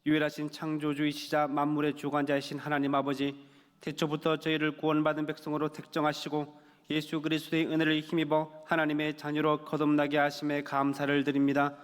유일하신 창조주이시자 만물의 주관자이신 하나님 아버지, 태초부터 저희를 구원받은 백성으로 택정하시고 예수 그리스도의 은혜를 힘입어 하나님의 자녀로 거듭나게 하심에 감사를 드립니다.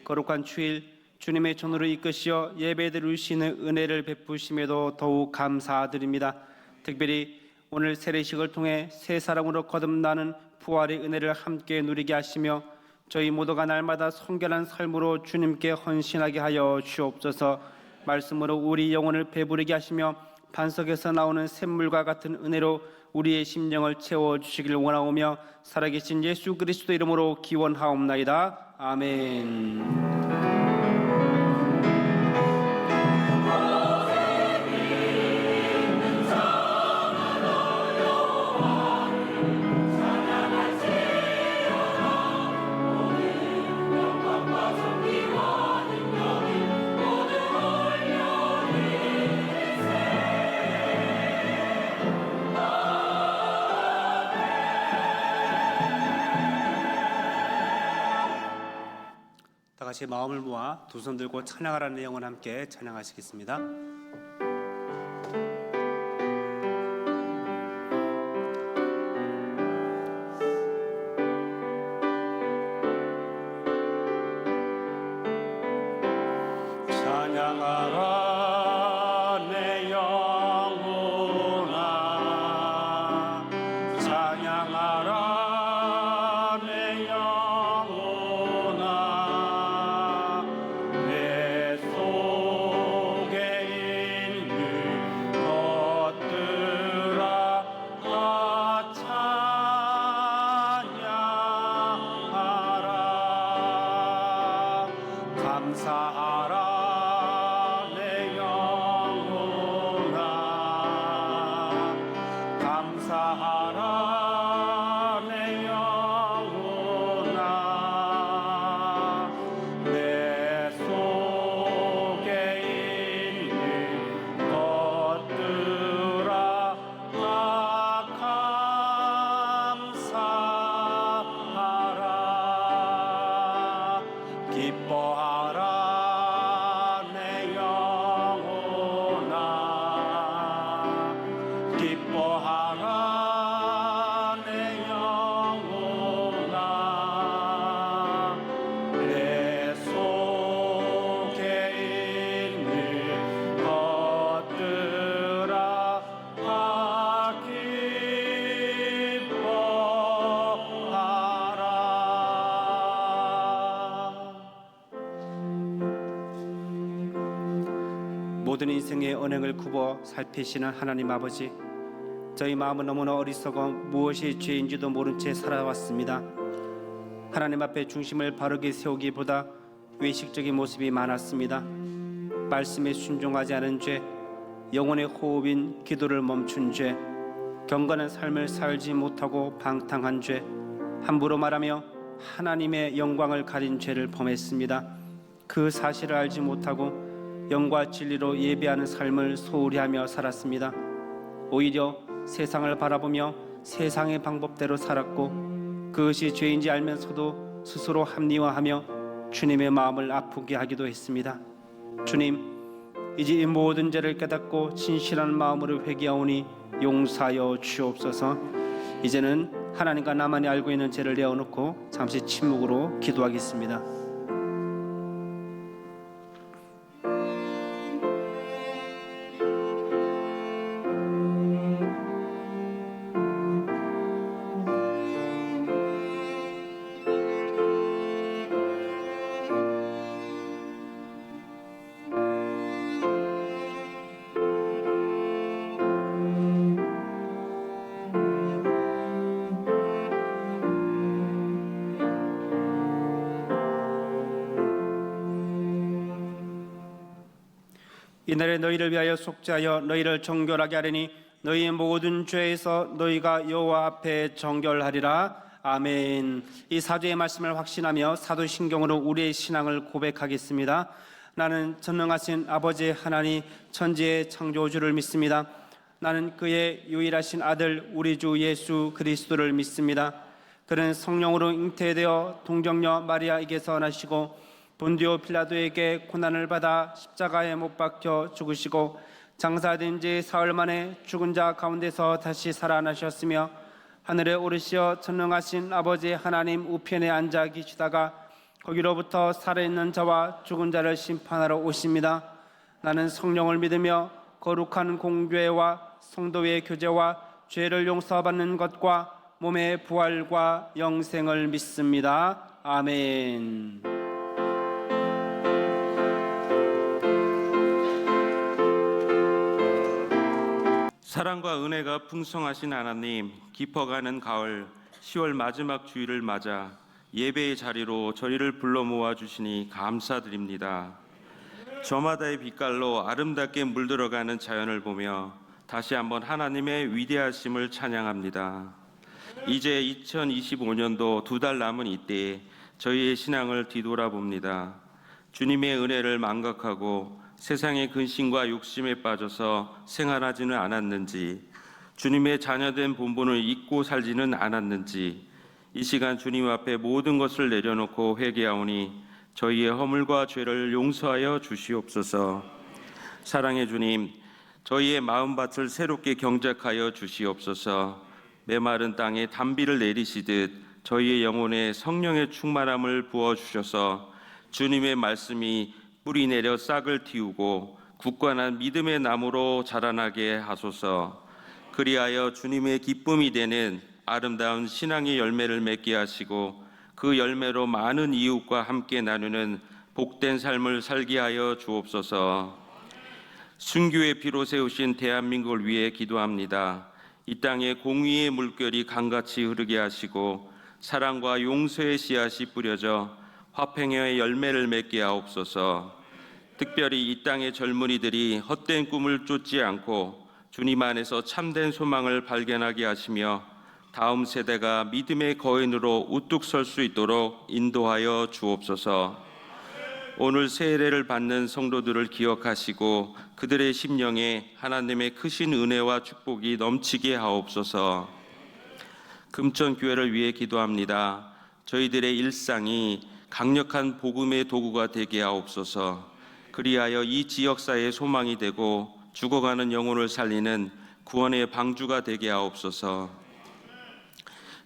거룩한 주일 주님의 전으로 이끄시어 예배드릴 수 있는 은혜를 베푸심에도 더욱 감사드립니다. 특별히 오늘 세례식을 통해 새 사람으로 거듭나는 부활의 은혜를 함께 누리게 하시며 저희 모두가 날마다 성결한 삶으로 주님께 헌신하게 하여 주옵소서. 말씀으로 우리 영혼을 배부르게 하시며 반석에서 나오는 샘물과 같은 은혜로 우리의 심령을 채워주시길 원하오며 살아계신 예수 그리스도 이름으로 기원하옵나이다. 아멘. 다같이 마음을 모아 두 손 들고 찬양하라는 내용을 함께 찬양하시겠습니다. 찬양하라 내 영혼아, 찬양하라 감사하라 내 영혼아, 감사하라 내 영혼아, 내 속에 있는 것들아 감사하라. 기뻐하라 내 영혼아, 기뻐하라 내 영혼아, 내 속에 있는 것들아 모든 인생의 언행을 굽어 살피시는 하나님 아버지, 저희 마음은 너무나 어리석어 무엇이 죄인지도 모른 채 살아왔습니다. 하나님 앞에 중심을 바르게 세우기보다 외식적인 모습이 많았습니다. 말씀에 순종하지 않은 죄, 영혼의 호흡인 기도를 멈춘 죄, 경건한 삶을 살지 못하고 방탕한 죄, 함부로 말하며 하나님의 영광을 가린 죄를 범했습니다. 그 사실을 알지 못하고 영과 진리로 예배하는 삶을 소홀히 하며 살았습니다. 오히려 세상을 바라보며 세상의 방법대로 살았고 그것이 죄인지 알면서도 스스로 합리화하며 주님의 마음을 아프게 하기도 했습니다. 주님, 이제 이 모든 죄를 깨닫고 진실한 마음으로 회개하오니 용서하여 주옵소서. 이제는 하나님과 나만이 알고 있는 죄를 내어놓고 잠시 침묵으로 기도하겠습니다. 이날에 너희를 위하여 속죄하여 너희를 정결하게 하리니 너희의 모든 죄에서 너희가 여호와 앞에 정결하리라. 아멘. 이 사도의 말씀을 확신하며 사도신경으로 우리의 신앙을 고백하겠습니다. 나는 전능하신 아버지 하나님 천지의 창조주를 믿습니다. 나는 그의 유일하신 아들 우리 주 예수 그리스도를 믿습니다. 그는 성령으로 잉태되어 동정녀 마리아에게서 나시고 본디오 빌라도에게 고난을 받아 십자가에 못 박혀 죽으시고 장사된 지 사흘 만에 죽은 자 가운데서 다시 살아나셨으며 하늘에 오르시어 전능하신 아버지 하나님 우편에 앉아 계시다가 거기로부터 살아있는 자와 죽은 자를 심판하러 오십니다. 나는 성령을 믿으며 거룩한 공교회와 성도의 교제와 죄를 용서받는 것과 몸의 부활과 영생을 믿습니다. 아멘. 사랑과 은혜가 풍성하신 하나님, 깊어가는 가을 10월 마지막 주일을 맞아 예배의 자리로 저희를 불러 모아 주시니 감사드립니다. 저마다의 빛깔로 아름답게 물들어가는 자연을 보며 다시 한번 하나님의 위대하심을 찬양합니다. 이제 2025년도 2달 남은 이때에 저희의 신앙을 뒤돌아봅니다. 주님의 은혜를 망각하고 세상의 근심과 욕심에 빠져서 생활하지는 않았는지, 주님의 자녀된 본분을 잊고 살지는 않았는지, 이 시간 주님 앞에 모든 것을 내려놓고 회개하오니 저희의 허물과 죄를 용서하여 주시옵소서. 사랑의 주님, 저희의 마음밭을 새롭게 경작하여 주시옵소서. 메마른 땅에 단비를 내리시듯 저희의 영혼에 성령의 충만함을 부어주셔서 주님의 말씀이 뿌리 내려 싹을 틔우고 굳건한 믿음의 나무로 자라나게 하소서. 그리하여 주님의 기쁨이 되는 아름다운 신앙의 열매를 맺게 하시고 그 열매로 많은 이웃과 함께 나누는 복된 삶을 살게 하여 주옵소서. 순교의 피로 세우신 대한민국을 위해 기도합니다. 이 땅에 공의의 물결이 강같이 흐르게 하시고 사랑과 용서의 씨앗이 뿌려져 화평의 열매를 맺게 하옵소서. 특별히 이 땅의 젊은이들이 헛된 꿈을 쫓지 않고 주님 안에서 참된 소망을 발견하게 하시며 다음 세대가 믿음의 거인으로 우뚝 설 수 있도록 인도하여 주옵소서. 오늘 세례를 받는 성도들을 기억하시고 그들의 심령에 하나님의 크신 은혜와 축복이 넘치게 하옵소서. 금천교회를 위해 기도합니다. 저희들의 일상이 강력한 복음의 도구가 되게 하옵소서. 그리하여 이 지역사회의 소망이 되고 죽어가는 영혼을 살리는 구원의 방주가 되게 하옵소서.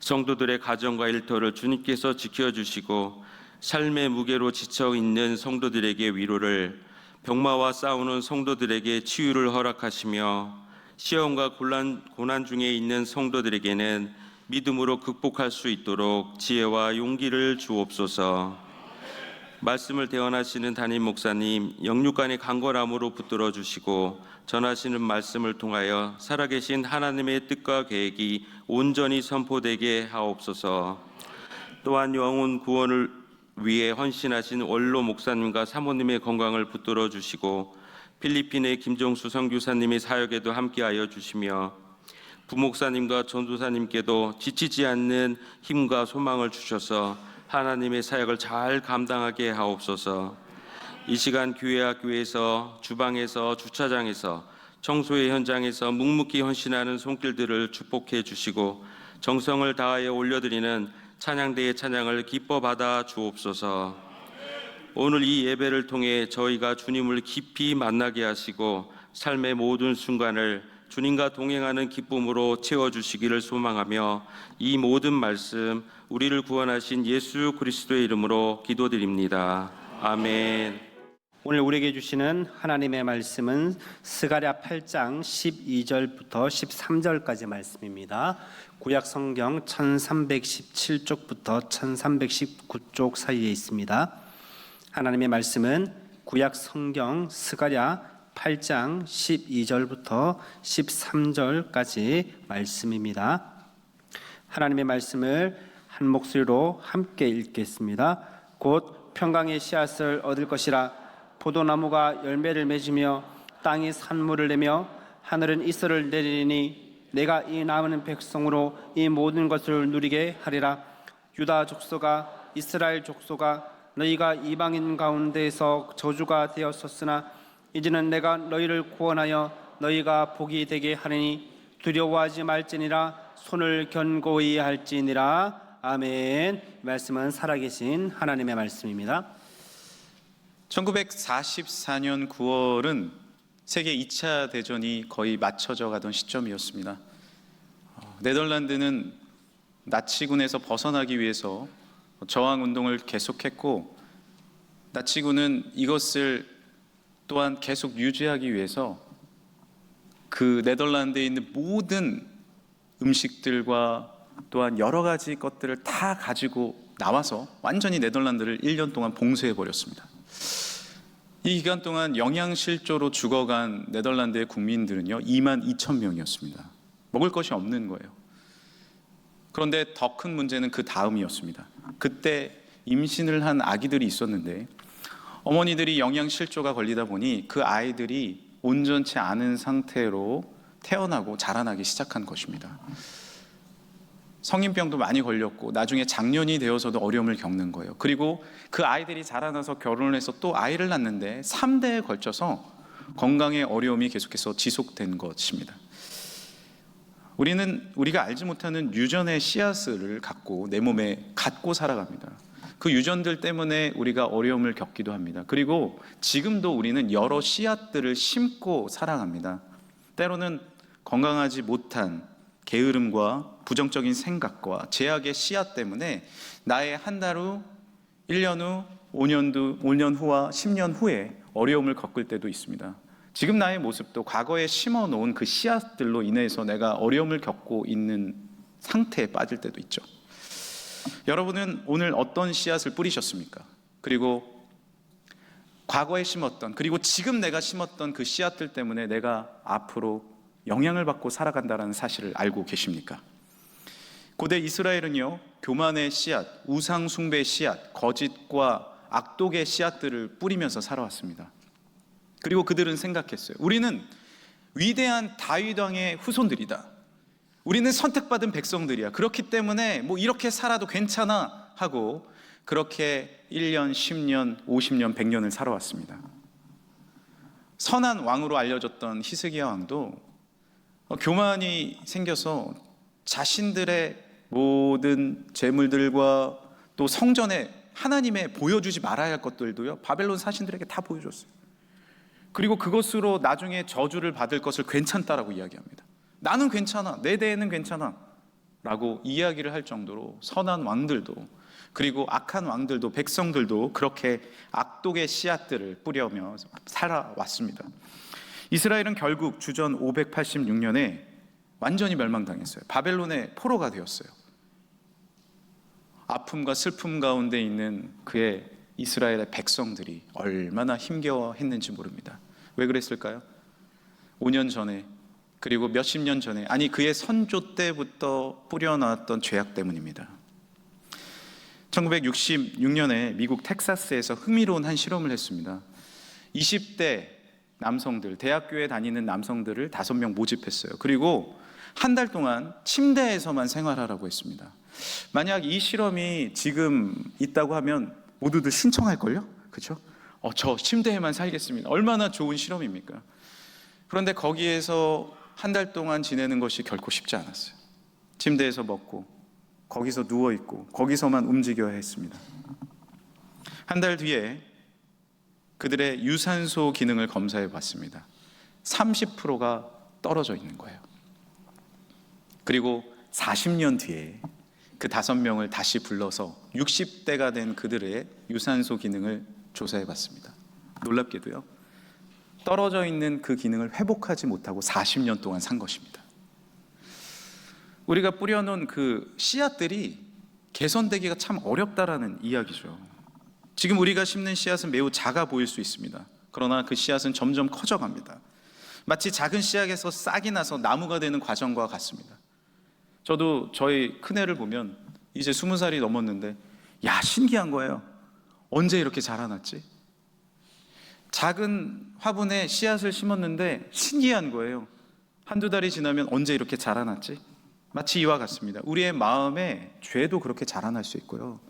성도들의 가정과 일터를 주님께서 지켜주시고 삶의 무게로 지쳐 있는 성도들에게 위로를, 병마와 싸우는 성도들에게 치유를 허락하시며 시험과 고난 중에 있는 성도들에게는 믿음으로 극복할 수 있도록 지혜와 용기를 주옵소서. 말씀을 대언하시는 담임 목사님, 영육간의 강건함으로 붙들어 주시고 전하시는 말씀을 통하여 살아계신 하나님의 뜻과 계획이 온전히 선포되게 하옵소서. 또한 영혼 구원을 위해 헌신하신 원로 목사님과 사모님의 건강을 붙들어 주시고 필리핀의 김종수 선교사님의 사역에도 함께하여 주시며 부목사님과 전도사님께도 지치지 않는 힘과 소망을 주셔서 하나님의 사역을 잘 감당하게 하옵소서. 이 시간 교회 학교에서, 주방에서, 주차장에서, 청소의 현장에서 묵묵히 헌신하는 손길들을 축복해 주시고 정성을 다하여 올려드리는 찬양대의 찬양을 기뻐 받아 주옵소서. 오늘 이 예배를 통해 저희가 주님을 깊이 만나게 하시고 삶의 모든 순간을 주님과 동행하는 기쁨으로 채워주시기를 소망하며 이 모든 말씀 우리를 구원하신 예수 그리스도의 이름으로 기도드립니다. 아멘. 오늘 우리에게 주시는 하나님의 말씀은 스가랴 8장 12절부터 13절까지 말씀입니다. 구약 성경 1317쪽부터 1319쪽 사이에 있습니다. 하나님의 말씀은 구약 성경 스가랴 8장 12절부터 13절까지 말씀입니다. 하나님의 말씀을 한 목소리로 함께 읽겠습니다. 곧 평강의 씨앗을 얻을 것이라. 포도나무가 열매를 맺으며 땅이 산물을 내며 하늘은 이슬을 내리니 내가 이 남은 백성으로 이 모든 것을 누리게 하리라. 유다 족속아, 이스라엘 족속아, 너희가 이방인 가운데에서 저주가 되었었으나 이제는 내가 너희를 구원하여 너희가 복이 되게 하리니 두려워하지 말지니라. 손을 견고히 할지니라. 아멘. 말씀은 살아계신 하나님의 말씀입니다. 1944년 9월은 세계 2차 대전이 거의 맞춰져 가던 시점이었습니다. 네덜란드는 나치군에서 벗어나기 위해서 저항운동을 계속했고, 나치군은 이것을 또한 계속 유지하기 위해서 그 네덜란드에 있는 모든 음식들과 또한 여러 가지 것들을 다 가지고 나와서 완전히 네덜란드를 1년 동안 봉쇄해 버렸습니다. 이 기간 동안 영양실조로 죽어간 네덜란드의 국민들은요 22,000명이었습니다. 먹을 것이 없는 거예요. 그런데 더 큰 문제는 그 다음이었습니다. 그때 임신을 한 아기들이 있었는데 어머니들이 영양실조가 걸리다 보니 그 아이들이 온전치 않은 상태로 태어나고 자라나기 시작한 것입니다. 성인병도 많이 걸렸고 나중에 장년이 되어서도 어려움을 겪는 거예요. 그리고 그 아이들이 자라나서 결혼을 해서 또 아이를 낳는데 3대에 걸쳐서 건강의 어려움이 계속해서 지속된 것입니다. 우리가 알지 못하는 유전의 씨앗을 갖고 내 몸에 갖고 살아갑니다. 그 유전들 때문에 우리가 어려움을 겪기도 합니다. 그리고 지금도 우리는 여러 씨앗들을 심고 살아갑니다. 때로는 건강하지 못한 게으름과 부정적인 생각과 제약의 씨앗 때문에 나의 한 달 후, 1년 후, 5년 후와 10년 후에 어려움을 겪을 때도 있습니다. 지금 나의 모습도 과거에 심어놓은 그 씨앗들로 인해서 내가 어려움을 겪고 있는 상태에 빠질 때도 있죠. 여러분은 오늘 어떤 씨앗을 뿌리셨습니까? 그리고 과거에 심었던, 그리고 지금 내가 심었던 그 씨앗들 때문에 내가 앞으로 영향을 받고 살아간다는 사실을 알고 계십니까? 고대 이스라엘은요 교만의 씨앗, 우상 숭배의 씨앗, 거짓과 악독의 씨앗들을 뿌리면서 살아왔습니다. 그리고 그들은 생각했어요. 우리는 위대한 다윗 왕의 후손들이다. 우리는 선택받은 백성들이야. 그렇기 때문에 뭐 이렇게 살아도 괜찮아 하고 그렇게 1년, 10년, 50년, 100년을 살아왔습니다. 선한 왕으로 알려졌던 히스기야 왕도 교만이 생겨서 자신들의 모든 재물들과 또 성전에 하나님의 보여주지 말아야 할 것들도요 바벨론 사신들에게 다 보여줬어요. 그리고 그것으로 나중에 저주를 받을 것을 괜찮다라고 이야기합니다. 나는 괜찮아, 내 대에는 괜찮아 라고 이야기를 할 정도로 선한 왕들도, 그리고 악한 왕들도, 백성들도 그렇게 악독의 씨앗들을 뿌려며 살아왔습니다. 이스라엘은 결국 주전 586년에 완전히 멸망당했어요. 바벨론의 포로가 되었어요. 아픔과 슬픔 가운데 있는 그의 이스라엘의 백성들이 얼마나 힘겨워했는지 모릅니다. 왜 그랬을까요? 5년 전에, 그리고 몇십 년 전에, 아니 그의 선조 때부터 뿌려놨던 죄악 때문입니다. 1966년에 미국 텍사스에서 흥미로운 한 실험을 했습니다. 20대 남성들, 대학교에 다니는 남성들을 5명 모집했어요. 그리고 한 달 동안 침대에서만 생활하라고 했습니다. 만약 이 실험이 지금 있다고 하면 모두들 신청할걸요? 그렇죠? 저 침대에만 살겠습니다. 얼마나 좋은 실험입니까? 그런데 거기에서 한 달 동안 지내는 것이 결코 쉽지 않았어요. 침대에서 먹고 거기서 누워있고 거기서만 움직여야 했습니다. 한 달 뒤에 그들의 유산소 기능을 검사해 봤습니다. 30%가 떨어져 있는 거예요. 그리고 40년 뒤에 그 5명을 다시 불러서 60대가 된 그들의 유산소 기능을 조사해 봤습니다. 놀랍게도요, 떨어져 있는 그 기능을 회복하지 못하고 40년 동안 산 것입니다. 우리가 뿌려놓은 그 씨앗들이 개선되기가 참 어렵다라는 이야기죠. 지금 우리가 심는 씨앗은 매우 작아 보일 수 있습니다. 그러나 그 씨앗은 점점 커져갑니다. 마치 작은 씨앗에서 싹이 나서 나무가 되는 과정과 같습니다. 저도 저희 큰애를 보면 이제 20살이 넘었는데 야, 신기한 거예요. 언제 이렇게 자라났지? 작은 화분에 씨앗을 심었는데 신기한 거예요. 한두 달이 지나면 언제 이렇게 자라났지? 마치 이와 같습니다. 우리의 마음에 죄도 그렇게 자라날 수 있고요,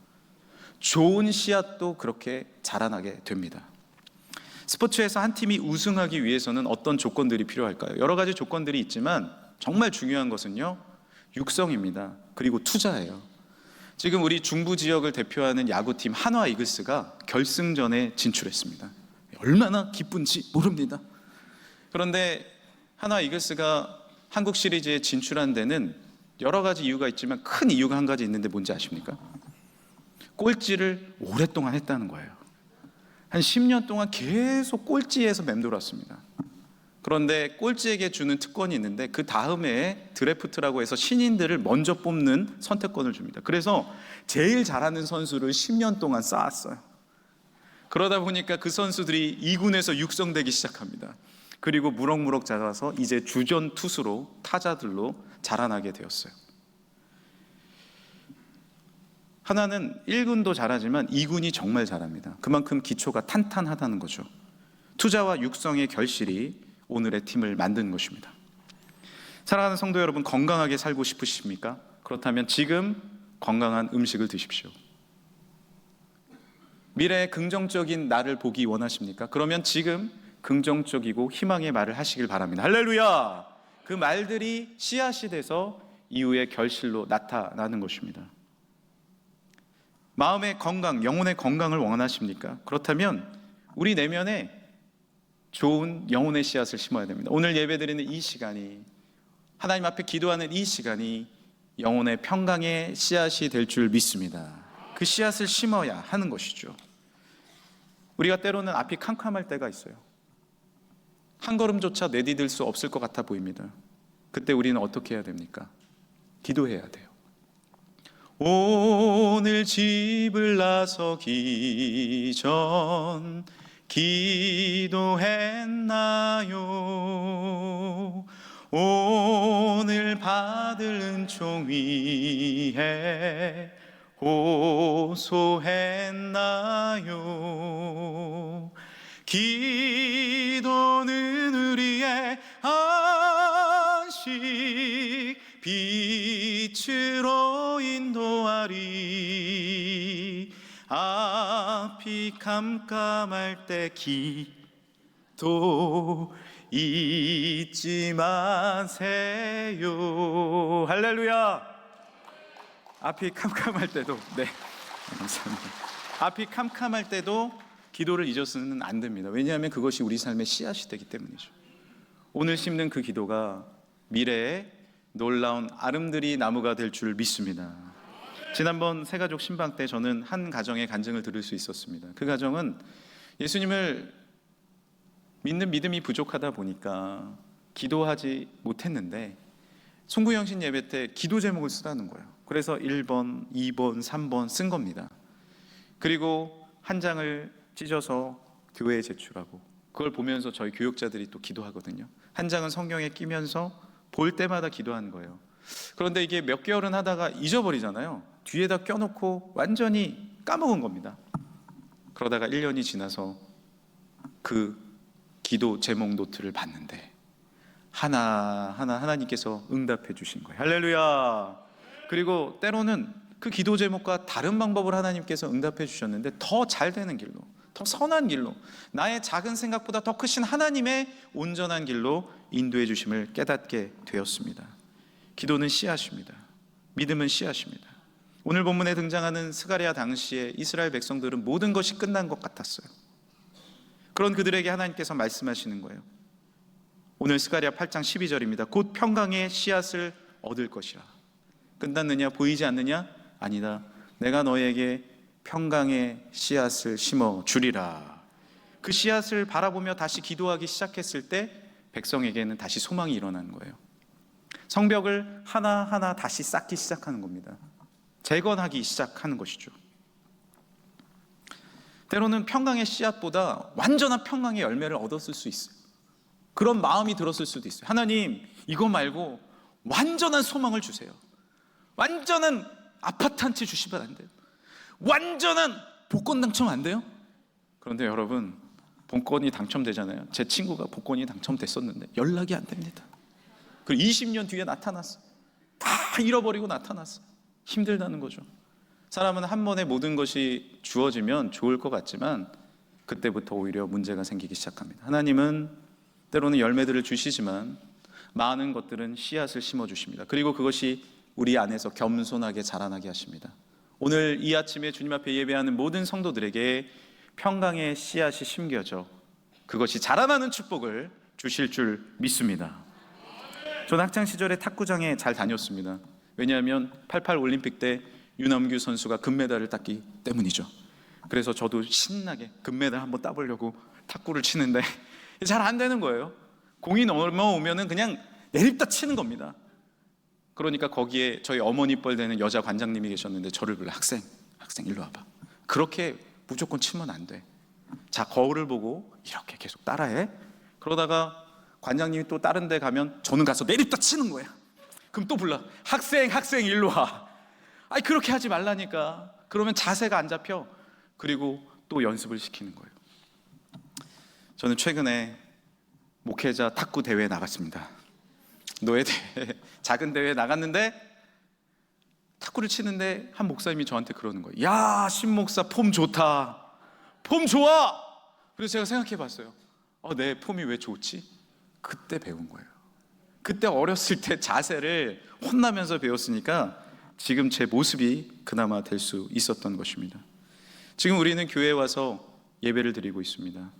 좋은 씨앗도 그렇게 자라나게 됩니다. 스포츠에서 한 팀이 우승하기 위해서는 어떤 조건들이 필요할까요? 여러 가지 조건들이 있지만 정말 중요한 것은요 육성입니다. 그리고 투자예요. 지금 우리 중부 지역을 대표하는 야구팀 한화 이글스가 결승전에 진출했습니다. 얼마나 기쁜지 모릅니다. 그런데 한화 이글스가 한국 시리즈에 진출한 데는 여러 가지 이유가 있지만 큰 이유가 한 가지 있는데 뭔지 아십니까? 꼴찌를 오랫동안 했다는 거예요. 한 10년 동안 계속 꼴찌에서 맴돌았습니다. 그런데 꼴찌에게 주는 특권이 있는데 그 다음에 드래프트라고 해서 신인들을 먼저 뽑는 선택권을 줍니다. 그래서 제일 잘하는 선수를 10년 동안 쌓았어요. 그러다 보니까 그 선수들이 2군에서 육성되기 시작합니다. 그리고 무럭무럭 자라서 이제 주전 투수로 타자들로 자라나게 되었어요. 하나는 1군도 잘하지만 2군이 정말 잘합니다. 그만큼 기초가 탄탄하다는 거죠. 투자와 육성의 결실이 오늘의 팀을 만든 것입니다. 사랑하는 성도 여러분, 건강하게 살고 싶으십니까? 그렇다면 지금 건강한 음식을 드십시오. 미래의 긍정적인 나를 보기 원하십니까? 그러면 지금 긍정적이고 희망의 말을 하시길 바랍니다. 할렐루야! 그 말들이 씨앗이 돼서 이후의 결실로 나타나는 것입니다. 마음의 건강, 영혼의 건강을 원하십니까? 그렇다면 우리 내면에 좋은 영혼의 씨앗을 심어야 됩니다. 오늘 예배드리는 이 시간이, 하나님 앞에 기도하는 이 시간이 영혼의 평강의 씨앗이 될 줄 믿습니다. 그 씨앗을 심어야 하는 것이죠. 우리가 때로는 앞이 캄캄할 때가 있어요. 한 걸음조차 내디딜 수 없을 것 같아 보입니다. 그때 우리는 어떻게 해야 됩니까? 기도해야 돼요. 오늘 집을 나서기 전 기도했나요? 오늘 받을 은총 위해 호소했나요? 기도는 우리의 안식 빛으로 인도하리. 앞이 캄캄할 때 기도 잊지 마세요. 할렐루야. 앞이 캄캄할 때도, 네, 감사합니다. 앞이 캄캄할 때도 기도를 잊어서는 안 됩니다. 왜냐하면 그것이 우리 삶의 씨앗이 되기 때문이죠. 오늘 심는 그 기도가 미래에 놀라운 아름드리 나무가 될 줄 믿습니다. 지난번 새가족 신방 때 저는 한 가정의 간증을 들을 수 있었습니다. 그 가정은 예수님을 믿는 믿음이 부족하다 보니까 기도하지 못했는데 송구영신 예배 때 기도 제목을 쓰라는 거예요. 그래서 1번, 2번, 3번 쓴 겁니다. 그리고 한 장을 찢어서 교회에 제출하고 그걸 보면서 저희 교육자들이 또 기도하거든요. 한 장은 성경에 끼면서 볼 때마다 기도하는 거예요. 그런데 이게 몇 개월은 하다가 잊어버리잖아요. 뒤에다 껴놓고 완전히 까먹은 겁니다. 그러다가 1년이 지나서 그 기도 제목 노트를 봤는데 하나하나 하나님께서 응답해 주신 거예요. 할렐루야. 그리고 때로는 그 기도 제목과 다른 방법을 하나님께서 응답해 주셨는데 더 잘 되는 길로, 더 선한 길로, 나의 작은 생각보다 더 크신 하나님의 온전한 길로 인도해 주심을 깨닫게 되었습니다. 기도는 씨앗입니다. 믿음은 씨앗입니다. 오늘 본문에 등장하는 스가랴 당시에 이스라엘 백성들은 모든 것이 끝난 것 같았어요. 그런 그들에게 하나님께서 말씀하시는 거예요. 오늘 스가랴 8장 12절입니다. 곧 평강의 씨앗을 얻을 것이라. 끝났느냐? 보이지 않느냐? 아니다. 내가 너에게 평강의 씨앗을 심어 주리라. 그 씨앗을 바라보며 다시 기도하기 시작했을 때 백성에게는 다시 소망이 일어나는 거예요. 성벽을 하나하나 다시 쌓기 시작하는 겁니다. 재건하기 시작하는 것이죠. 때로는 평강의 씨앗보다 완전한 평강의 열매를 얻었을 수 있어요. 그런 마음이 들었을 수도 있어요. 하나님, 이거 말고 완전한 소망을 주세요. 완전한 아파트 한 채 주시면 안 돼요? 완전한 복권 당첨 안 돼요? 그런데 여러분, 복권이 당첨되잖아요. 제 친구가 복권이 당첨됐었는데 연락이 안 됩니다. 그리고 20년 뒤에 나타났어. 다 잃어버리고 나타났어. 힘들다는 거죠. 사람은 한 번에 모든 것이 주어지면 좋을 것 같지만 그때부터 오히려 문제가 생기기 시작합니다. 하나님은 때로는 열매들을 주시지만 많은 것들은 씨앗을 심어주십니다. 그리고 그것이 우리 안에서 겸손하게 자라나게 하십니다. 오늘 이 아침에 주님 앞에 예배하는 모든 성도들에게 평강의 씨앗이 심겨져 그것이 자라나는 축복을 주실 줄 믿습니다. 저는 학창 시절에 탁구장에 잘 다녔습니다. 왜냐하면 88 올림픽 때 유남규 선수가 금메달을 땄기 때문이죠. 그래서 저도 신나게 금메달 한번 따보려고 탁구를 치는데 잘 안 되는 거예요. 공이 넘어오면은 그냥 내립다 치는 겁니다. 그러니까 거기에 저희 어머니 뻘 되는 여자 관장님이 계셨는데 저를 불러. 학생 일로 와봐. 그렇게 무조건 치면 안 돼. 자, 거울을 보고 이렇게 계속 따라해. 그러다가 관장님이 또 다른 데 가면 저는 가서 내립다 치는 거야. 그럼 또 불러. 학생 일로 와. 아니, 그렇게 하지 말라니까. 그러면 자세가 안 잡혀. 그리고 또 연습을 시키는 거예요. 저는 최근에 목회자 탁구 대회에 나갔습니다. 노예 대회, 작은 대회에 나갔는데 탁구를 치는데 한 목사님이 저한테 그러는 거예요. 야, 신 목사 폼 좋다. 폼 좋아. 그래서 제가 생각해 봤어요. 내 폼이 왜 좋지? 그때 배운 거예요. 그때 어렸을 때 자세를 혼나면서 배웠으니까 지금 제 모습이 그나마 될 수 있었던 것입니다. 지금 우리는 교회에 와서 예배를 드리고 있습니다.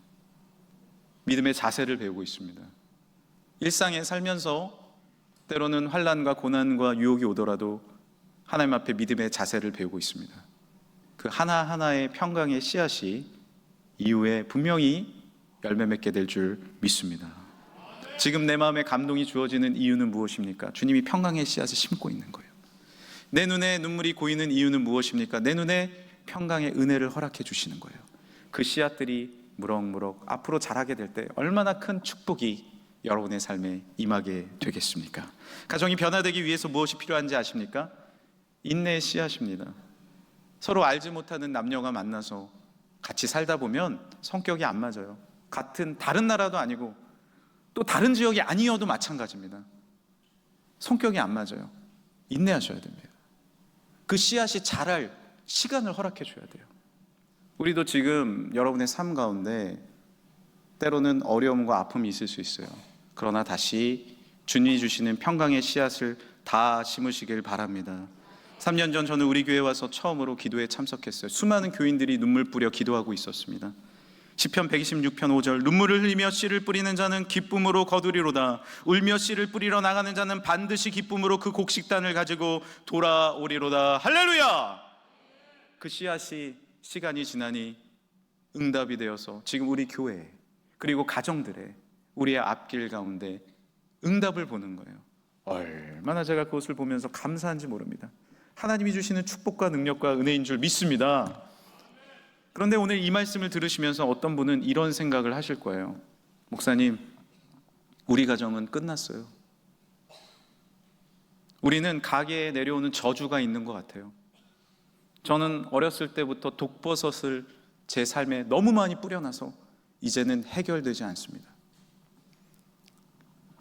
믿음의 자세를 배우고 있습니다. 일상에 살면서 때로는 환난과 고난과 유혹이 오더라도 하나님 앞에 믿음의 자세를 배우고 있습니다. 그 하나하나의 평강의 씨앗이 이후에 분명히 열매 맺게 될 줄 믿습니다. 지금 내 마음에 감동이 주어지는 이유는 무엇입니까? 주님이 평강의 씨앗을 심고 있는 거예요. 내 눈에 눈물이 고이는 이유는 무엇입니까? 내 눈에 평강의 은혜를 허락해 주시는 거예요. 그 씨앗들이 무럭무럭 앞으로 자라게 될 때 얼마나 큰 축복이 여러분의 삶에 임하게 되겠습니까? 가정이 변화되기 위해서 무엇이 필요한지 아십니까? 인내의 씨앗입니다. 서로 알지 못하는 남녀가 만나서 같이 살다 보면 성격이 안 맞아요. 같은 다른 나라도 아니고 또 다른 지역이 아니어도 마찬가지입니다. 성격이 안 맞아요. 인내하셔야 됩니다. 그 씨앗이 자랄 시간을 허락해 줘야 돼요. 우리도 지금 여러분의 삶 가운데 때로는 어려움과 아픔이 있을 수 있어요. 그러나 다시 주님이 주시는 평강의 씨앗을 다 심으시길 바랍니다. 3년 전 저는 우리 교회에 와서 처음으로 기도에 참석했어요. 수많은 교인들이 눈물 뿌려 기도하고 있었습니다. 시편 126편 5절, 눈물을 흘리며 씨를 뿌리는 자는 기쁨으로 거두리로다. 울며 씨를 뿌리러 나가는 자는 반드시 기쁨으로 그 곡식단을 가지고 돌아오리로다. 할렐루야! 그 씨앗이 시간이 지나니 응답이 되어서 지금 우리 교회 그리고 가정들의 우리의 앞길 가운데 응답을 보는 거예요. 얼마나 제가 그것을 보면서 감사한지 모릅니다. 하나님이 주시는 축복과 능력과 은혜인 줄 믿습니다. 그런데 오늘 이 말씀을 들으시면서 어떤 분은 이런 생각을 하실 거예요. 목사님, 우리 가정은 끝났어요. 우리는 가게에 내려오는 저주가 있는 것 같아요. 저는 어렸을 때부터 독버섯을 제 삶에 너무 많이 뿌려놔서 이제는 해결되지 않습니다.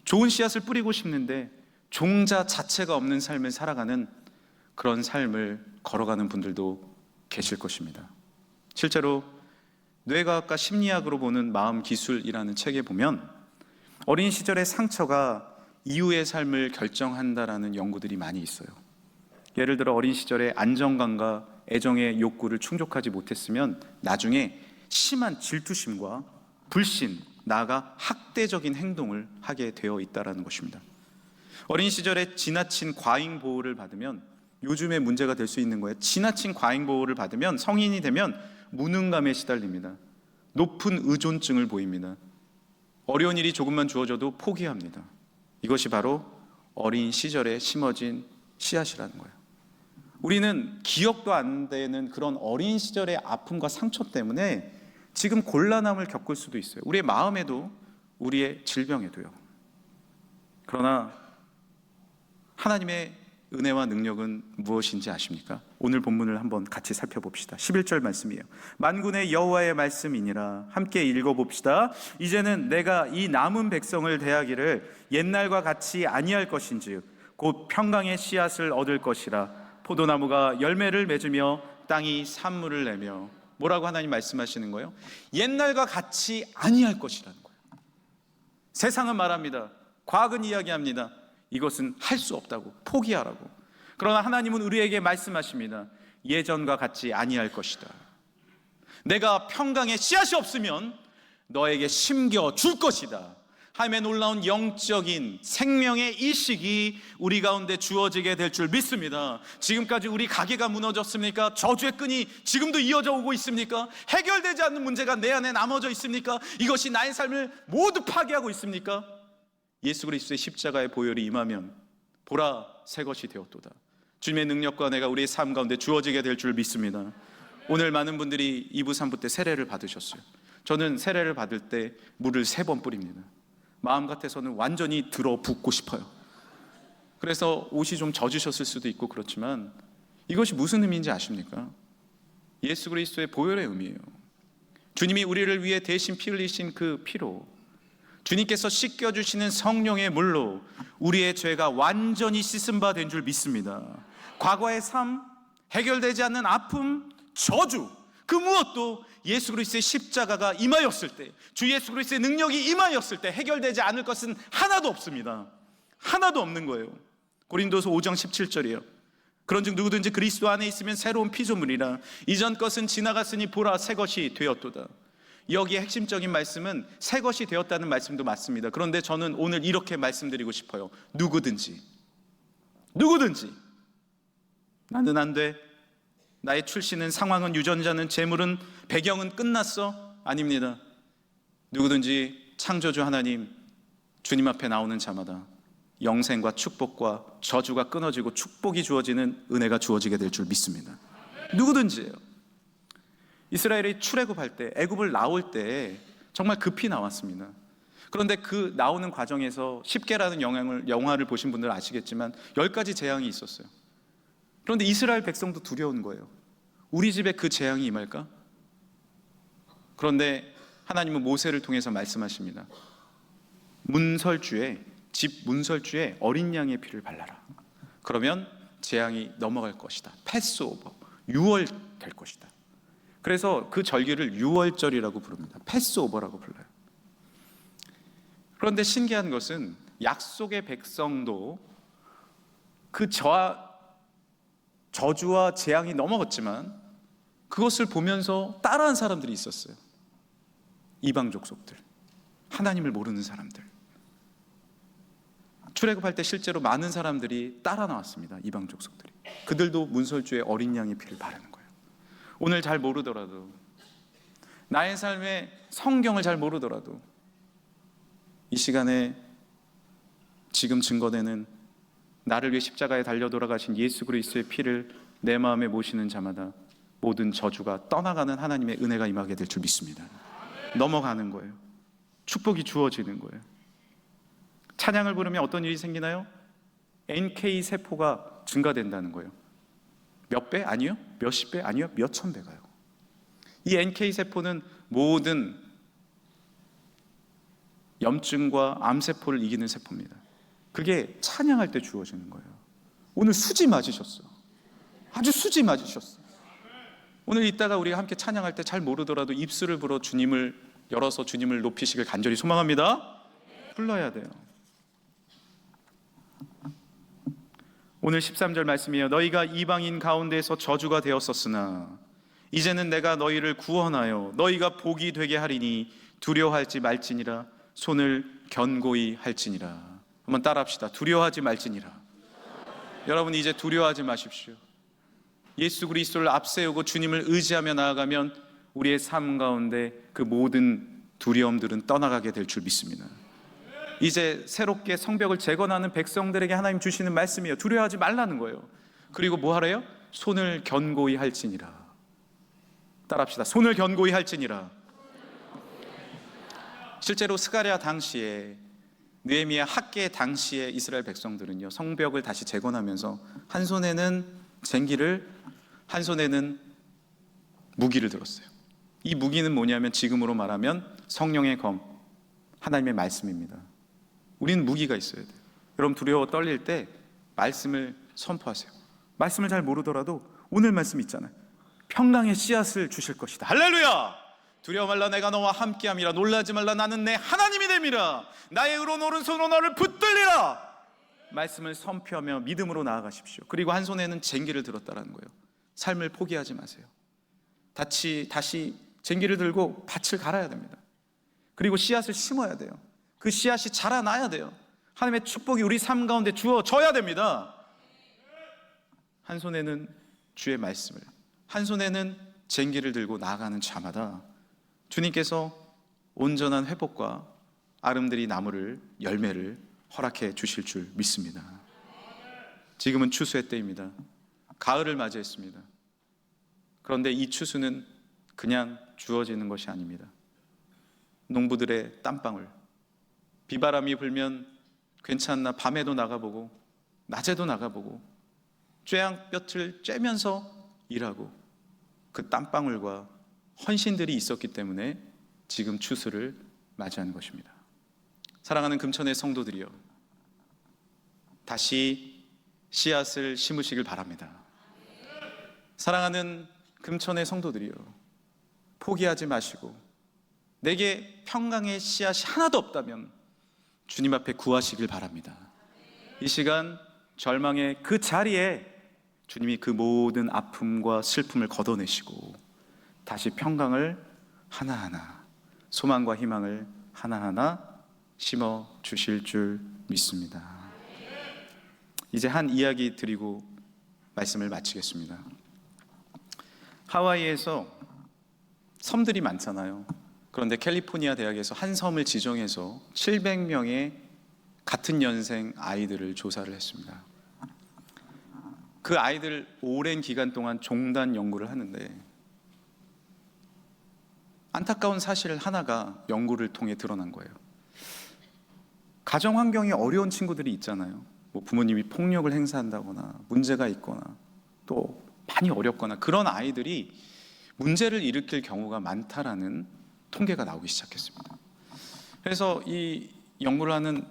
좋은 씨앗을 뿌리고 싶은데 종자 자체가 없는 삶을 살아가는 그런 삶을 걸어가는 분들도 계실 것입니다. 실제로 뇌과학과 심리학으로 보는 마음 기술이라는 책에 보면 어린 시절의 상처가 이후의 삶을 결정한다라는 연구들이 많이 있어요. 예를 들어 어린 시절에 안정감과 애정의 욕구를 충족하지 못했으면 나중에 심한 질투심과 불신, 나아가 학대적인 행동을 하게 되어 있다는 것입니다. 어린 시절에 지나친 과잉 보호를 받으면 요즘에 문제가 될 수 있는 거예요. 지나친 과잉 보호를 받으면 성인이 되면 무능감에 시달립니다. 높은 의존증을 보입니다. 어려운 일이 조금만 주어져도 포기합니다. 이것이 바로 어린 시절에 심어진 씨앗이라는 거예요. 우리는 기억도 안 되는 그런 어린 시절의 아픔과 상처 때문에 지금 곤란함을 겪을 수도 있어요. 우리의 마음에도 우리의 질병에도요. 그러나 하나님의 은혜와 능력은 무엇인지 아십니까? 오늘 본문을 한번 같이 살펴봅시다. 11절 말씀이에요. 만군의 여호와의 말씀이니라. 함께 읽어봅시다. 이제는 내가 이 남은 백성을 대하기를 옛날과 같이 아니할 것인즉 곧 평강의 씨앗을 얻을 것이라. 포도나무가 열매를 맺으며 땅이 산물을 내며. 뭐라고 하나님 말씀하시는 거예요? 옛날과 같이 아니할 것이라는 거예요. 세상은 말합니다. 과학은 이야기합니다. 이것은 할 수 없다고, 포기하라고. 그러나 하나님은 우리에게 말씀하십니다. 예전과 같지 아니할 것이다. 내가 평강의 씨앗이 없으면 너에게 심겨 줄 것이다. 하나님의 놀라운 영적인 생명의 일식이 우리 가운데 주어지게 될 줄 믿습니다. 지금까지 우리 가게가 무너졌습니까? 저주의 끈이 지금도 이어져 오고 있습니까? 해결되지 않는 문제가 내 안에 남아져 있습니까? 이것이 나의 삶을 모두 파괴하고 있습니까? 예수 그리스도의 십자가의 보혈이 임하면 보라 새 것이 되었도다. 주님의 능력과 내가 우리의 삶 가운데 주어지게 될 줄 믿습니다. 오늘 많은 분들이 2부 3부 때 세례를 받으셨어요. 저는 세례를 받을 때 물을 3번 뿌립니다. 마음 같아서는 완전히 들어붓고 싶어요. 그래서 옷이 좀 젖으셨을 수도 있고 그렇지만 이것이 무슨 의미인지 아십니까? 예수 그리스도의 보혈의 의미예요. 주님이 우리를 위해 대신 피 흘리신 그 피로, 주님께서 씻겨주시는 성령의 물로 우리의 죄가 완전히 씻은 바 된 줄 믿습니다. 과거의 삶, 해결되지 않는 아픔, 저주, 그 무엇도 예수 그리스도의 십자가가 임하였을 때, 주 예수 그리스도의 능력이 임하였을 때 해결되지 않을 것은 하나도 없습니다. 하나도 없는 거예요. 고린도서 5장 17절이에요. 그런즉 누구든지 그리스도 안에 있으면 새로운 피조물이라. 이전 것은 지나갔으니 보라 새 것이 되었도다. 여기에 핵심적인 말씀은 새 것이 되었다는 말씀도 맞습니다. 그런데 저는 오늘 이렇게 말씀드리고 싶어요. 누구든지 나는 안 돼, 나의 출신은, 상황은, 유전자는, 재물은, 배경은 끝났어? 아닙니다. 누구든지 창조주 하나님 주님 앞에 나오는 자마다 영생과 축복과 저주가 끊어지고 축복이 주어지는 은혜가 주어지게 될 줄 믿습니다. 누구든지예요. 이스라엘이 출애굽할 때, 애굽을 나올 때 정말 급히 나왔습니다. 그런데 그 나오는 과정에서 10개라는 영화를 보신 분들은 아시겠지만 10가지 재앙이 있었어요. 그런데 이스라엘 백성도 두려운 거예요. 우리 집에 그 재앙이 임할까? 그런데 하나님은 모세를 통해서 말씀하십니다. 집 문설주에 어린 양의 피를 발라라. 그러면 재앙이 넘어갈 것이다. 패스오버, 유월될 것이다. 그래서 그 절기를 유월절이라고 부릅니다. 패스오버라고 불러요. 그런데 신기한 것은 약속의 백성도 그 저주와 재앙이 넘어갔지만 그것을 보면서 따라한 사람들이 있었어요. 이방 족속들, 하나님을 모르는 사람들. 출애굽할 때 실제로 많은 사람들이 따라 나왔습니다. 이방 족속들이. 그들도 문설주에 어린 양의 피를 바르는 거예요. 오늘 잘 모르더라도, 나의 삶에 성경을 잘 모르더라도 이 시간에 지금 증거되는 나를 위해 십자가에 달려 돌아가신 예수 그리스도의 피를 내 마음에 모시는 자마다 모든 저주가 떠나가는 하나님의 은혜가 임하게 될 줄 믿습니다. 넘어가는 거예요. 축복이 주어지는 거예요. 찬양을 부르면 어떤 일이 생기나요? NK 세포가 증가된다는 거예요. 몇 배? 아니요. 몇십 배? 아니요. 몇천 배가요. 이 NK 세포는 모든 염증과 암세포를 이기는 세포입니다. 그게 찬양할 때 주어지는 거예요. 오늘 수지 맞으셨어. 아주 수지 맞으셨어. 오늘 이따가 우리가 함께 찬양할 때 잘 모르더라도 입술을 불어 주님을 열어서 주님을 높이시길 간절히 소망합니다. 불러야 돼요. 오늘 13절 말씀이에요. 너희가 이방인 가운데서 저주가 되었었으나 이제는 내가 너희를 구원하여 너희가 복이 되게 하리니 두려워할지 말지니라. 손을 견고히 할지니라. 한번 따라합시다. 두려워하지 말지니라. 여러분 이제 두려워하지 마십시오. 예수 그리스도를 앞세우고 주님을 의지하며 나아가면 우리의 삶 가운데 그 모든 두려움들은 떠나가게 될 줄 믿습니다. 이제 새롭게 성벽을 재건하는 백성들에게 하나님 주시는 말씀이에요. 두려워하지 말라는 거예요. 그리고 뭐 하래요? 손을 견고히 할지니라. 따라합시다. 손을 견고히 할지니라. 실제로 스가랴 당시에, 느헤미야 학계 당시에 이스라엘 백성들은요, 성벽을 다시 재건하면서 한 손에는 쟁기를, 한 손에는 무기를 들었어요. 이 무기는 뭐냐면 지금으로 말하면 성령의 검, 하나님의 말씀입니다. 우리는 무기가 있어야 돼요. 여러분 두려워 떨릴 때 말씀을 선포하세요. 말씀을 잘 모르더라도 오늘 말씀 있잖아요. 평강의 씨앗을 주실 것이다. 할렐루야! 두려워 말라, 내가 너와 함께함이라. 놀라지 말라, 나는 내 하나님이 됨이라. 나의 의로운 오른손으로 너를 붙들리라. 말씀을 선포하며 믿음으로 나아가십시오. 그리고 한 손에는 쟁기를 들었다라는 거예요. 삶을 포기하지 마세요. 다시 쟁기를 들고 밭을 갈아야 됩니다. 그리고 씨앗을 심어야 돼요. 그 씨앗이 자라나야 돼요. 하나님의 축복이 우리 삶 가운데 주어져야 됩니다. 한 손에는 주의 말씀을, 한 손에는 쟁기를 들고 나아가는 자마다 주님께서 온전한 회복과 아름드리 나무를, 열매를 허락해 주실 줄 믿습니다. 지금은 추수의 때입니다. 가을을 맞이했습니다. 그런데 이 추수는 그냥 주어지는 것이 아닙니다. 농부들의 땀방울, 비바람이 불면 괜찮나 밤에도 나가보고 낮에도 나가보고 쬐양볕을 쬐면서 일하고 그 땀방울과 헌신들이 있었기 때문에 지금 추수를 맞이하는 것입니다. 사랑하는 금천의 성도들이여, 다시 씨앗을 심으시길 바랍니다. 사랑하는 금천의 성도들이여, 포기하지 마시고 내게 평강의 씨앗이 하나도 없다면 주님 앞에 구하시길 바랍니다. 이 시간 절망의 그 자리에 주님이 그 모든 아픔과 슬픔을 걷어내시고 다시 평강을 하나하나, 소망과 희망을 하나하나 심어 주실 줄 믿습니다. 이제 한 이야기 드리고 말씀을 마치겠습니다. 하와이에서 섬들이 많잖아요. 그런데 캘리포니아 대학에서 한 섬을 지정해서 700명의 같은 연생 아이들을 조사를 했습니다. 그 아이들 오랜 기간 동안 종단 연구를 하는데 안타까운 사실 하나가 연구를 통해 드러난 거예요. 가정 환경이 어려운 친구들이 있잖아요. 뭐 부모님이 폭력을 행사한다거나 문제가 있거나 또 많이 어렵거나 그런 아이들이 문제를 일으킬 경우가 많다라는 통계가 나오기 시작했습니다. 그래서 이 연구를 하는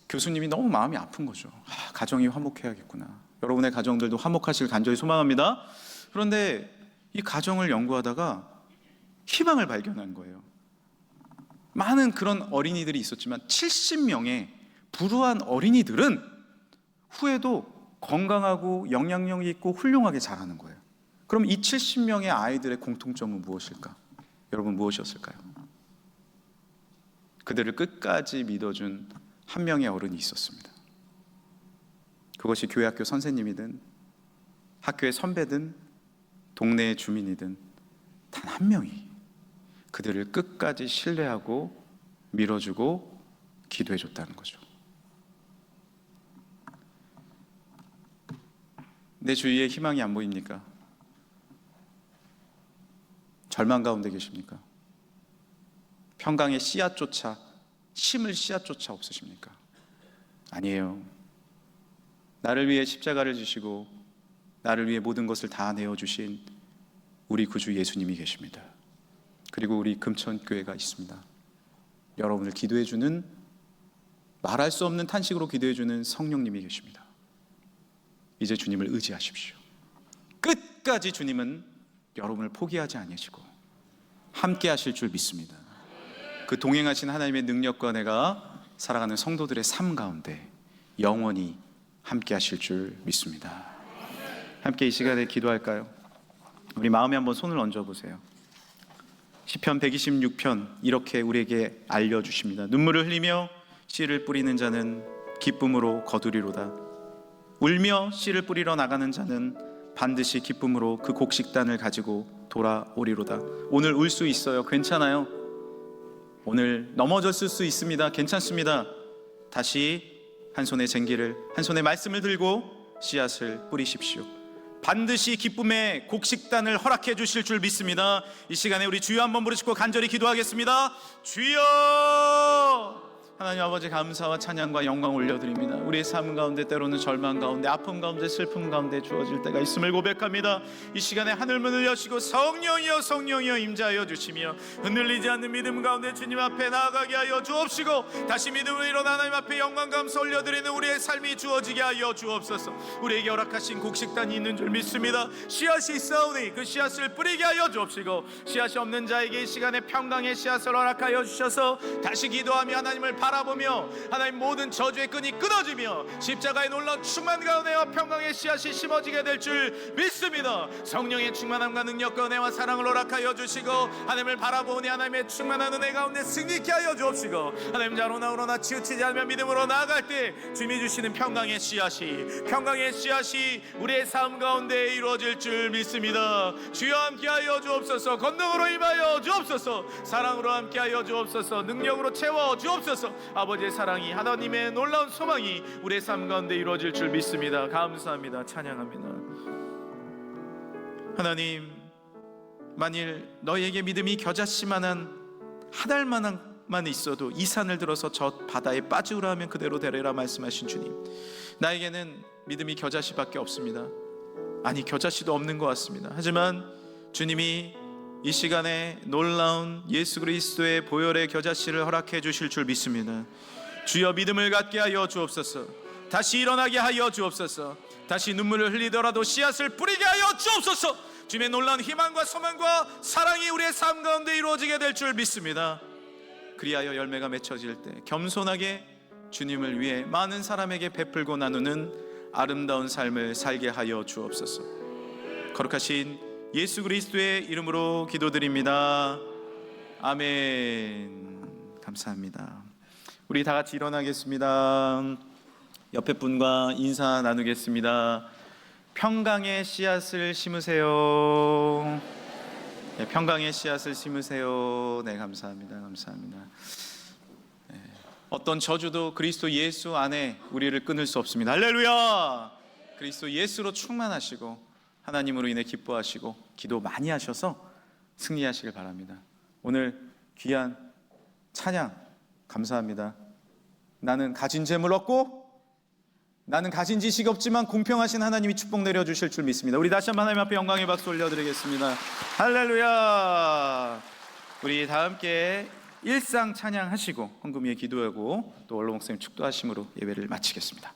교수님이 너무 마음이 아픈 거죠. 가정이 화목해야겠구나. 여러분의 가정들도 화목하시길 간절히 소망합니다. 그런데 이 가정을 연구하다가 희망을 발견한 거예요. 많은 그런 어린이들이 있었지만 70명의 불우한 어린이들은 후에도 건강하고 영향력이 있고 훌륭하게 자라는 거예요. 그럼 이 70명의 아이들의 공통점은 무엇일까? 여러분, 무엇이었을까요? 그들을 끝까지 믿어준 한 명의 어른이 있었습니다. 그것이 교회 학교 선생님이든 학교의 선배든 동네의 주민이든 단 한 명이 그들을 끝까지 신뢰하고 밀어주고 기도해줬다는 거죠. 내 주위에 희망이 안 보입니까? 절망 가운데 계십니까? 평강의 씨앗조차, 심을 씨앗조차 없으십니까? 아니에요. 나를 위해 십자가를 지시고 나를 위해 모든 것을 다 내어주신 우리 구주 예수님이 계십니다. 그리고 우리 금천교회가 있습니다. 여러분을 기도해주는, 말할 수 없는 탄식으로 기도해주는 성령님이 계십니다. 이제 주님을 의지하십시오. 끝까지 주님은 여러분을 포기하지 아니하시고 함께 하실 줄 믿습니다. 그 동행하신 하나님의 능력과 내가 살아가는 성도들의 삶 가운데 영원히 함께 하실 줄 믿습니다. 함께 이 시간에 기도할까요? 우리 마음에 한번 손을 얹어 보세요. 시편 126편 이렇게 우리에게 알려주십니다. 눈물을 흘리며 씨를 뿌리는 자는 기쁨으로 거두리로다. 울며 씨를 뿌리러 나가는 자는 반드시 기쁨으로 그 곡식단을 가지고 돌아오리로다. 오늘 울 수 있어요. 괜찮아요. 오늘 넘어졌을 수 있습니다. 괜찮습니다. 다시 한 손에 쟁기를, 한 손에 말씀을 들고 씨앗을 뿌리십시오. 반드시 기쁨의 곡식단을 허락해 주실 줄 믿습니다. 이 시간에 우리 주여 한번 부르시고 간절히 기도하겠습니다. 주여! 하나님 아버지, 감사와 찬양과 영광 올려드립니다. 우리의 삶 가운데 때로는 절망 가운데, 아픔 가운데, 슬픔 가운데 주어질 때가 있음을 고백합니다. 이 시간에 하늘문을 여시고 성령이여 성령이여 임재하여 주시며 흔들리지 않는 믿음 가운데 주님 앞에 나아가게 하여 주옵시고 다시 믿음으로 일어나 하나님 앞에 영광 감사 올려드리는 우리의 삶이 주어지게 하여 주옵소서. 우리에게 허락하신 곡식단이 있는 줄 믿습니다. 씨앗이 있사오니 그 씨앗을 뿌리게 하여 주옵시고 씨앗이 없는 자에게 이 시간에 평강의 씨앗을 허락하여 주셔서 다시 기도하며 하나님을 바라보는 바라보며 하나님 모든 저주의 끈이 끊어지며 십자가의 놀라운 충만 가운데와 평강의 씨앗이 심어지게 될 줄 믿습니다. 성령의 충만함과 능력과 은혜와 사랑을 허락하여 주시고 하나님을 바라보니 하나님의 충만한 은혜 가운데 승리케 하여 주옵시고 하나님 자로나 치우치지 않으며 믿음으로 나아갈 때 주님이 주시는 평강의 씨앗이 우리의 삶 가운데 이루어질 줄 믿습니다. 주여 함께하여 주옵소서. 권능으로 임하여 주옵소서. 사랑으로 함께하여 주옵소서. 능력으로 채워 주옵소서. 아버지의 사랑이 하나님의 놀라운 소망이 우리의 삶 가운데 이루어질 줄 믿습니다. 감사합니다. 찬양합니다. 하나님, 만일 너희에게 믿음이 겨자씨만한 한 알만한 있어도 이 산을 들어서 저 바다에 빠지우라 하면 그대로 되리라 말씀하신 주님, 나에게는 믿음이 겨자씨밖에 없습니다. 아니, 겨자씨도 없는 것 같습니다. 하지만 주님이 이 시간에 놀라운 예수 그리스도의 보혈의 겨자씨를 허락해 주실 줄 믿습니다. 주여, 믿음을 갖게 하여 주옵소서. 다시 일어나게 하여 주옵소서. 다시 눈물을 흘리더라도 씨앗을 뿌리게 하여 주옵소서. 주님의 놀라운 희망과 소망과 사랑이 우리의 삶 가운데 이루어지게 될 줄 믿습니다. 그리하여 열매가 맺혀질 때 겸손하게 주님을 위해 많은 사람에게 베풀고 나누는 아름다운 삶을 살게 하여 주옵소서. 거룩하신 예수 그리스도의 이름으로 기도드립니다. 아멘. 감사합니다. 우리 다 같이 일어나겠습니다. 옆에 분과 인사 나누겠습니다. 평강의 씨앗을 심으세요. 네, 평강의 씨앗을 심으세요. 네, 감사합니다. 감사합니다. 네, 어떤 저주도 그리스도 예수 안에 우리를 끊을 수 없습니다. 할렐루야. 그리스도 예수로 충만하시고 하나님으로 인해 기뻐하시고 기도 많이 하셔서 승리하시길 바랍니다. 오늘 귀한 찬양 감사합니다. 나는 가진 재물 없고 나는 가진 지식 없지만 공평하신 하나님이 축복 내려주실 줄 믿습니다. 우리 다시 한번 하나님 앞에 영광의 박수 올려드리겠습니다. 할렐루야. 우리 다 함께 일상 찬양하시고 헌금 위에 기도하고 또 원로 목사님 축도하심으로 예배를 마치겠습니다.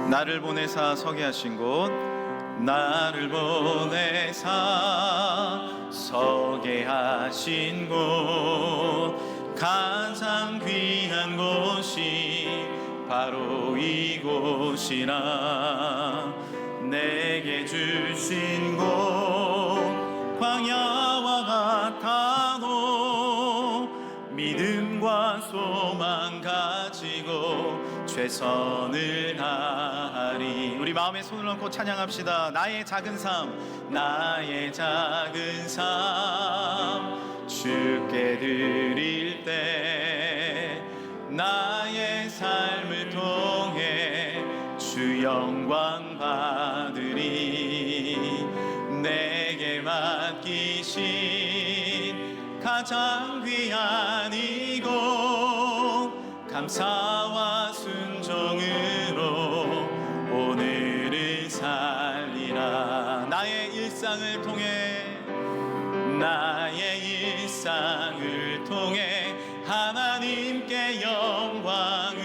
나를 보내사 서게 하신 곳, 나를 보내사 서게 하신 곳, 가장 귀한 곳이 바로 이곳이라. 내게 주신 곳 광야와 같아도 믿음과 소망 가지고 최선을 다하리. 우리 마음에 손을 얹고 찬양합시다. 나의 작은 삶, 나의 작은 삶 주께 드릴 때 나의 삶을 통해 주 영광 받으리. 내게 맡기신 가장 귀한 이곳 감사와 순종으로 오늘을 살리라. 나의 일상을 통해 하나님께 영광을,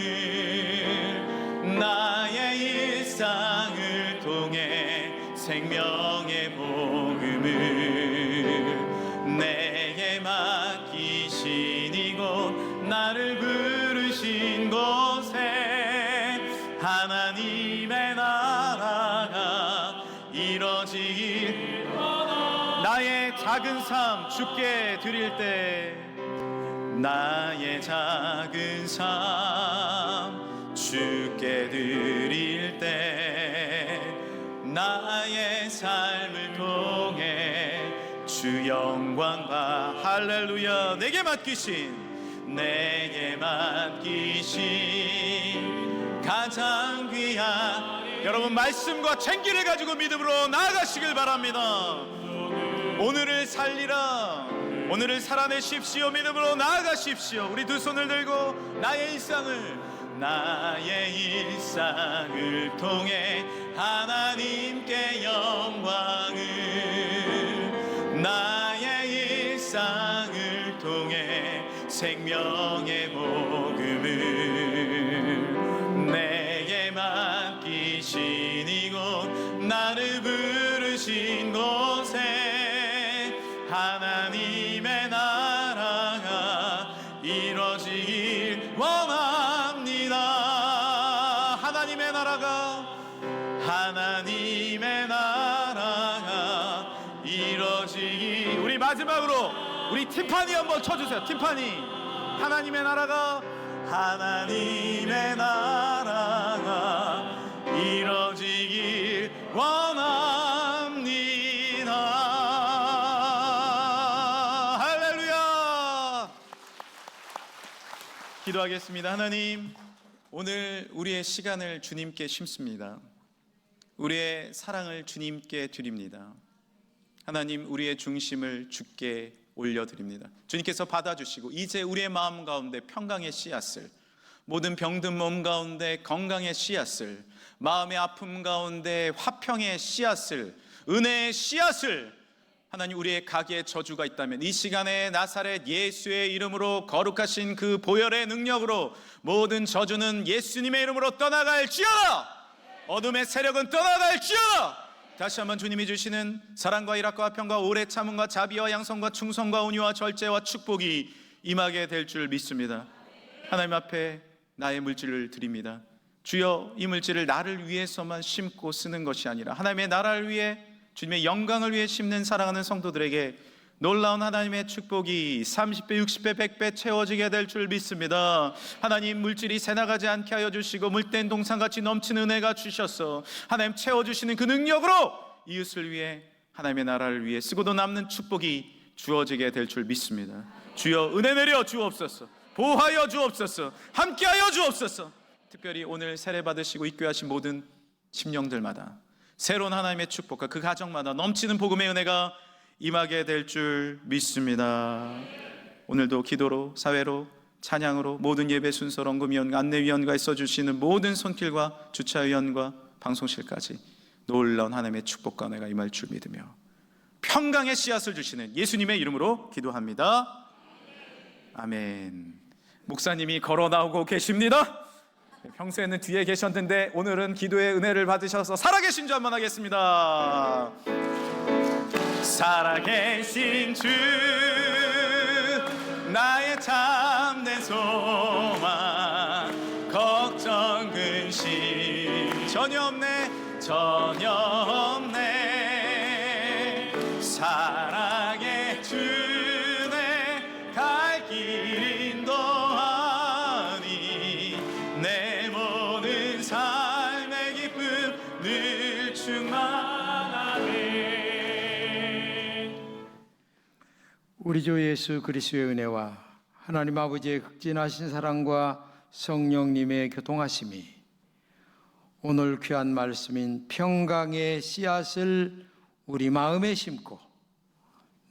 나의 일상을 통해 생명의 복음을, 내게 맡기신 이곳 나를 부르신 곳에 하나님의 나라가 이뤄지길. 나의 작은 삶 주께 드릴 때, 나의 작은 삶 주께 드릴 때 나의 삶을 통해 주 영광 바. 할렐루야. 내게 맡기신 가장 귀한, 여러분 말씀과 챙기를 가지고 믿음으로 나아가시길 바랍니다. 오늘을 살리라. 오늘을 살아내십시오. 믿음으로 나아가십시오. 우리 두 손을 들고 나의 일상을 통해 하나님께 영광을, 나의 일상을 통해 생명의 복음을, 내게 계신 이곳 나를 부르신 곳에 하나님의 나라가 이루어지길 원합니다. 하나님의 나라가 이루어지길. 우리 마지막으로 우리 팀파니 한번 쳐주세요. 팀파니. 하나님의 나라가 이루어지길 원합니다. 할렐루야. 기도하겠습니다. 하나님, 오늘 우리의 시간을 주님께 심습니다. 우리의 사랑을 주님께 드립니다. 하나님, 우리의 중심을 주께 올려드립니다. 주님께서 받아주시고 이제 우리의 마음 가운데 평강의 씨앗을, 모든 병든 몸 가운데 건강의 씨앗을, 마음의 아픔 가운데 화평의 씨앗을, 은혜의 씨앗을, 하나님, 우리의 가게에 저주가 있다면 이 시간에 나사렛 예수의 이름으로, 거룩하신 그 보혈의 능력으로 모든 저주는 예수님의 이름으로 떠나갈지어다. 어둠의 세력은 떠나갈지어다. 다시 한번 주님이 주시는 사랑과 일학과 화평과 오래 참음과 자비와 양성과 충성과 온유와 절제와 축복이 임하게 될 줄 믿습니다. 하나님 앞에 나의 물질을 드립니다. 주여, 이 물질을 나를 위해서만 심고 쓰는 것이 아니라 하나님의 나라를 위해, 주님의 영광을 위해 심는 사랑하는 성도들에게 놀라운 하나님의 축복이 30배, 60배, 100배 채워지게 될 줄 믿습니다. 하나님, 물질이 새나가지 않게 하여 주시고 물된 동산같이 넘치는 은혜가 주셔서 하나님 채워주시는 그 능력으로 이웃을 위해, 하나님의 나라를 위해 쓰고도 남는 축복이 주어지게 될 줄 믿습니다. 주여, 은혜 내려 주옵소서. 보호하여 주옵소서. 함께하여 주옵소서. 특별히 오늘 세례 받으시고 입교하신 모든 심령들마다 새로운 하나님의 축복과 그 가정마다 넘치는 복음의 은혜가 임하게 될 줄 믿습니다. 오늘도 기도로, 사회로, 찬양으로, 모든 예배 순서, 언금위원과 안내위원과 써주시는 모든 손길과 주차위원과 방송실까지 놀라운 하나님의 축복과 은혜가 임할 줄 믿으며 평강의 씨앗을 주시는 예수님의 이름으로 기도합니다. 아멘. 목사님이 걸어 나오고 계십니다. 평소에는 뒤에 계셨는데 오늘은 기도의 은혜를 받으셔서 살아계신 주 한번 하겠습니다. 살아계신 주, 나의 참된 소망, 걱정 근심 전혀 없네. 사랑의 주내 갈 길 인도하니 내 모든 삶의 기쁨 늘 충만하네. 우리 주 예수 그리스도의 은혜와 하나님 아버지의 극진하신 사랑과 성령님의 교통하심이 오늘 귀한 말씀인 평강의 씨앗을 우리 마음에 심고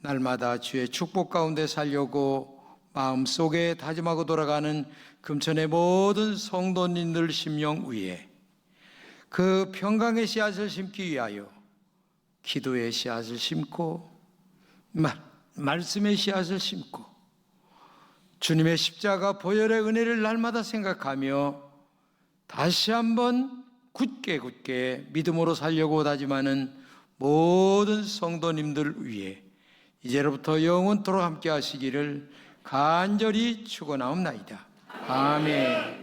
날마다 주의 축복 가운데 살려고 마음속에 다짐하고 돌아가는 금천의 모든 성도님들 심령 위에 그 평강의 씨앗을 심기 위하여 기도의 씨앗을 심고 말씀의 씨앗을 심고 주님의 십자가 보혈의 은혜를 날마다 생각하며 다시 한번 굳게 믿음으로 살려고 다짐하는 모든 성도님들 위해 이제로부터 영원토록 함께 하시기를 간절히 축원하옵나이다. 아멘.